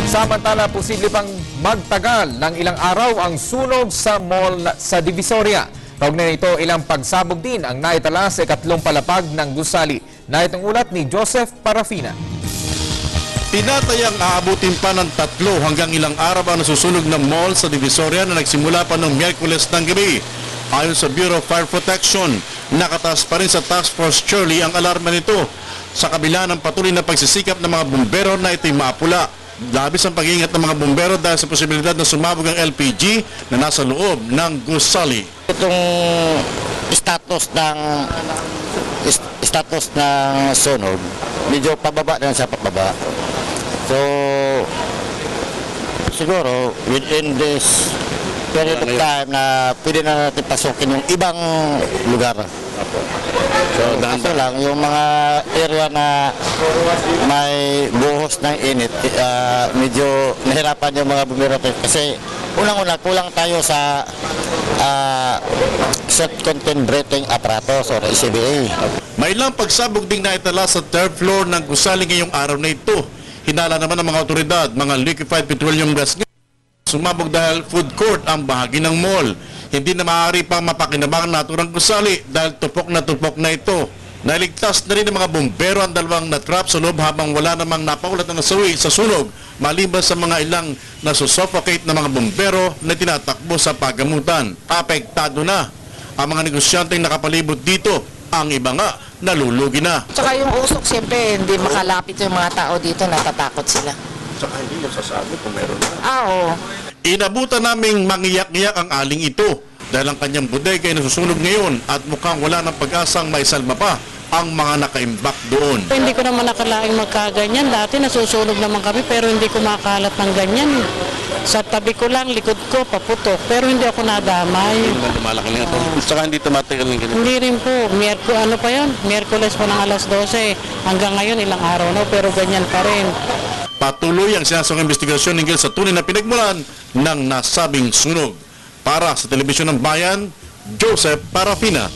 Samantala, posible pang magtagal ng ilang araw ang sunog sa mall sa Divisoria. Kaugnay nito, ilang pagsabog din ang naitala sa ikatlong palapag ng gusali. Naitong ulat ni Joseph Parafina. Tinatayang aabutin pa ng 3 hanggang ilang araw ang nasusunog ng mall sa Divisoria na nagsimula pa noong Miyerkules ng gabi. Ayon sa Bureau of Fire Protection, nakataas pa rin sa Task Force Shirley ang alarma nito sa kabila ng patuloy na pagsisikap ng mga bumbero na ito'y maapula. Labis ang pag-iingat ng mga bumbero dahil sa posibilidad na sumabog ang LPG na nasa loob ng gusali. Itong status ng sunog, medyo pababa na sa pababa. So, siguro within this period of time na pwede na natin pasukin yung ibang lugar. So, kaso lang, yung mga area na may buhos ng init, medyo nahirapan yung mga bumiro kasi unang-una kulang tayo sa set content breathing apparatus or ECBA. May ilang pagsabog ding naitala sa 3rd floor ng gusali ngayong araw na ito. Hinala naman ng mga otoridad, mga liquefied petroleum gas nga. Sumabog dahil food court ang bahagi ng mall. Hindi na maaari pang mapakinabang naturang gusali dahil tupok na ito. Nailigtas na rin ng mga bumbero ang dalawang na-trap sa loob habang wala namang napaulat na nasawi sa sunog maliban sa mga ilang nasusuffocate na mga bumbero na tinatakbo sa pagamutan. Apektado na ang mga negosyanteng nakapalibot dito. Ang iba nga, nalulugi na. Tsaka yung usok, siyempre, hindi makalapit yung mga tao dito, natatakot sila. Tsaka hindi masasabi kung meron na. Oo. Inabutan naming mangiyak-ngiyak ang aling ito dahil ang kanyang bodega ay nasusunog ngayon at mukhang wala ng pag-asang maisalba pa ang mga nakaimbak doon. Hindi ko naman nakalaing magkaganyan. Dati nasusunog naman kami pero hindi ko makalat ng ganyan. Sa tabi ko lang, likod ko, paputok. Pero hindi ako nadamay. Hindi naman lumalaki lang ito. Tsaka hindi tumatagal ng ganito. Hindi rin po. Ano pa yun? Miyerkules pa ng alas 12. Hanggang ngayon, ilang araw na. Pero ganyan pa rin. Patuloy ang sinasawang investigasyon hinggil sa tunay na pinagmulan ng nasabing sunog. Para sa Telebisyon ng Bayan, Joseph Parafina.